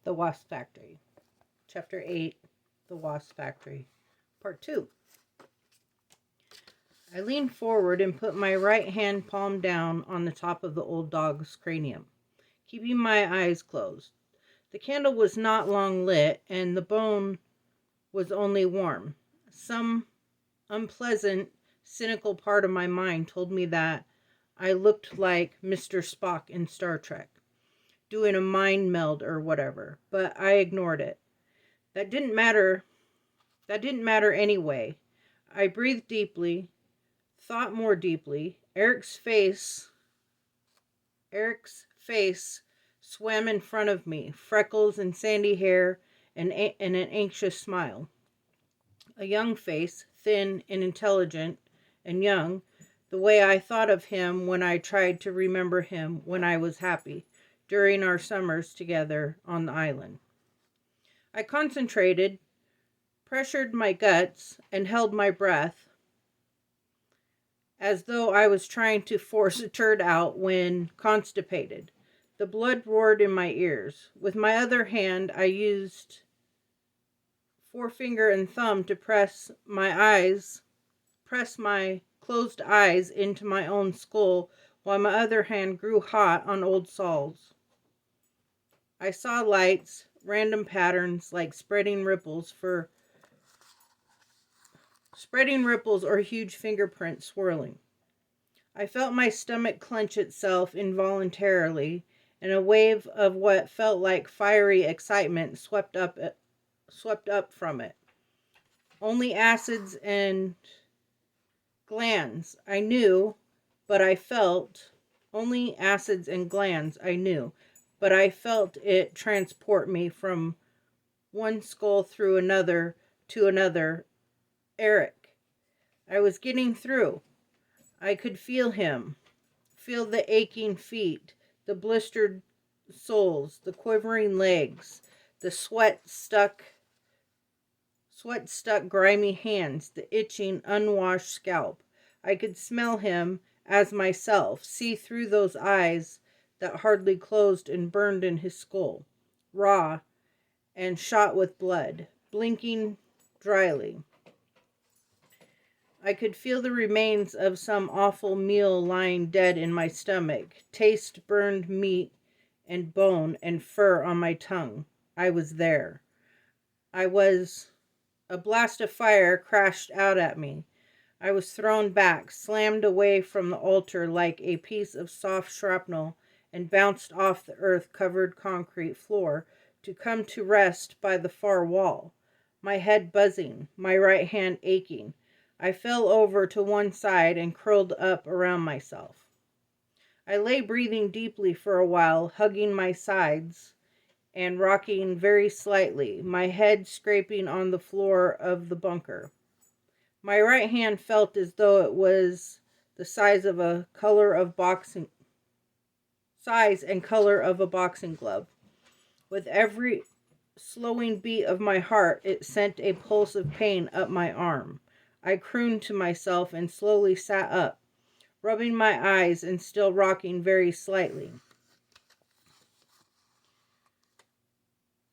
The Wasp Factory. Chapter 8, The Wasp Factory. Part 2. I leaned forward and put my right hand palm down on the top of the old dog's cranium, keeping my eyes closed. The candle was not long lit, and the bone was only warm. Some unpleasant, cynical part of my mind told me that I looked like Mr. Spock in Star Trek, doing a mind meld or whatever, but I ignored it. That didn't matter anyway. I breathed deeply, thought more deeply. Eric's face swam in front of me, freckles and sandy hair and an anxious smile. A young face, thin and intelligent and young, the way I thought of him when I tried to remember him when I was happy, during our summers together on the island. I concentrated, pressured my guts, and held my breath, as though I was trying to force a turd out when constipated. The blood roared in my ears. With my other hand, I used forefinger and thumb to press my closed eyes into my own skull, while my other hand grew hot on old Saul's. I saw lights, random patterns like spreading ripples or huge fingerprints swirling. I felt my stomach clench itself involuntarily, and a wave of what felt like fiery excitement swept up from it. Only acids and glands I knew, but I felt it transport me from one skull through another to another. Eric. I was getting through. I could feel him. Feel the aching feet, the blistered soles, the quivering legs, the sweat-stuck grimy hands, the itching, unwashed scalp. I could smell him as myself, see through those eyes that hardly closed and burned in his skull, raw and shot with blood, blinking dryly. I could feel the remains of some awful meal lying dead in my stomach, taste burned meat and bone and fur on my tongue. I was there. A blast of fire crashed out at me. I was thrown back, slammed away from the altar like a piece of soft shrapnel, and bounced off the earth-covered concrete floor to come to rest by the far wall, my head buzzing, my right hand aching. I fell over to one side and curled up around myself. I lay breathing deeply for a while, hugging my sides and rocking very slightly, my head scraping on the floor of the bunker. My right hand felt as though it was the size and color of a boxing glove. With every slowing beat of my heart, it sent a pulse of pain up my arm. I crooned to myself and slowly sat up, rubbing my eyes and still rocking very slightly.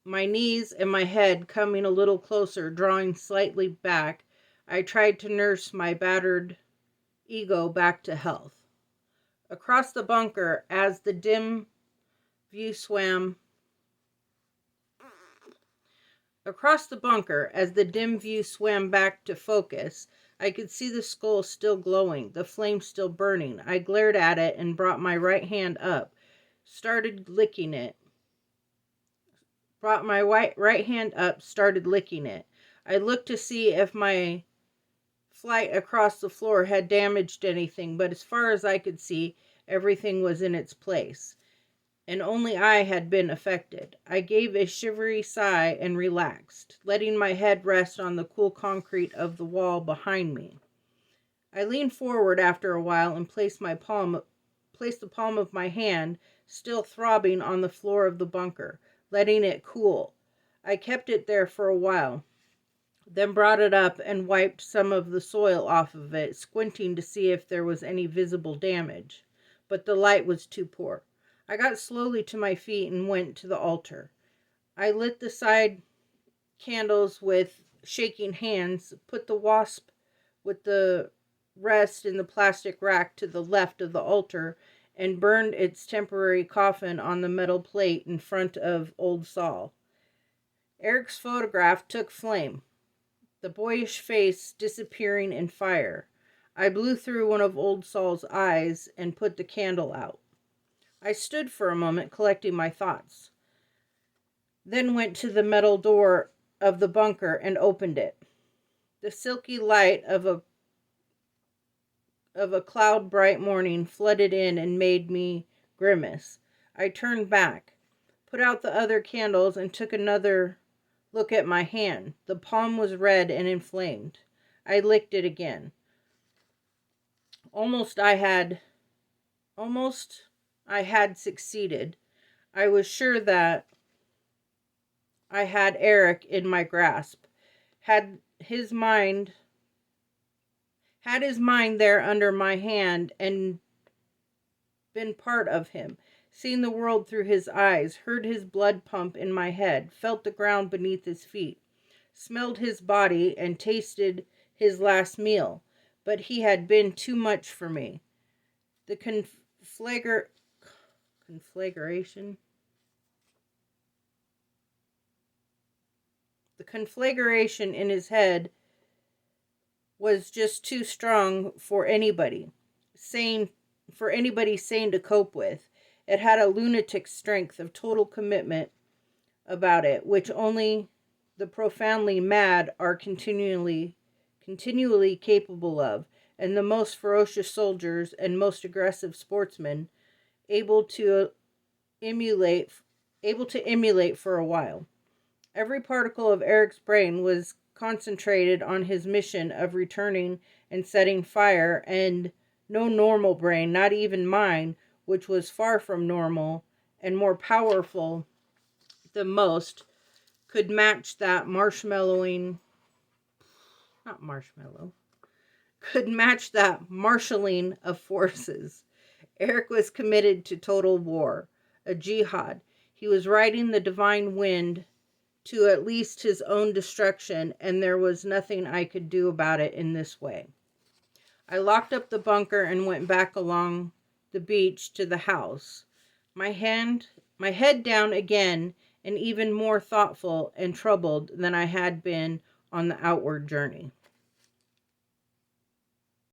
My knees and my head coming a little closer, drawing slightly back, I tried to nurse my battered ego back to health. Across the bunker, as the dim view swam back to focus, I could see the skull still glowing, the flame still burning. I glared at it and brought my right hand up, started licking it. Started licking it. I looked to see if my flight across the floor had damaged anything, but as far as I could see, everything was in its place, and only I had been affected. I gave a shivery sigh and relaxed, letting my head rest on the cool concrete of the wall behind me. I leaned forward after a while and placed the palm of my hand, still throbbing, on the floor of the bunker, letting it cool. I kept it there for a while, then brought it up and wiped some of the soil off of it, squinting to see if there was any visible damage. But the light was too poor. I got slowly to my feet and went to the altar. I lit the side candles with shaking hands, put the wasp with the rest in the plastic rack to the left of the altar, and burned its temporary coffin on the metal plate in front of Old Sol. Eric's photograph took flame, the boyish face disappearing in fire. I blew through one of Old Sol's eyes and put the candle out. I stood for a moment collecting my thoughts, then went to the metal door of the bunker and opened it. The silky light of a cloud bright morning flooded in and made me grimace. I turned back, put out the other candles, and took another look at my hand. The palm was red and inflamed. I licked it again. Almost I had succeeded. I was sure that I had Eric in my grasp. Had his mind there under my hand and been part of him, seen the world through his eyes, heard his blood pump in my head, felt the ground beneath his feet, smelled his body, and tasted his last meal. But he had been too much for me. The conflagration in his head was just too strong for anybody sane to cope with. It had a lunatic strength of total commitment about it, which only the profoundly mad are continually capable of, and the most ferocious soldiers and most aggressive sportsmen able to emulate for a while. Every particle of Eric's brain was concentrated on his mission of returning and setting fire, and no normal brain, not even mine, which was far from normal and more powerful than most, could match that marshalling of forces. Eric was committed to total war, a jihad. He was riding the divine wind to at least his own destruction, and there was nothing I could do about it in this way. I locked up the bunker and went back along the beach to the house, my head down again, and even more thoughtful and troubled than I had been on the outward journey.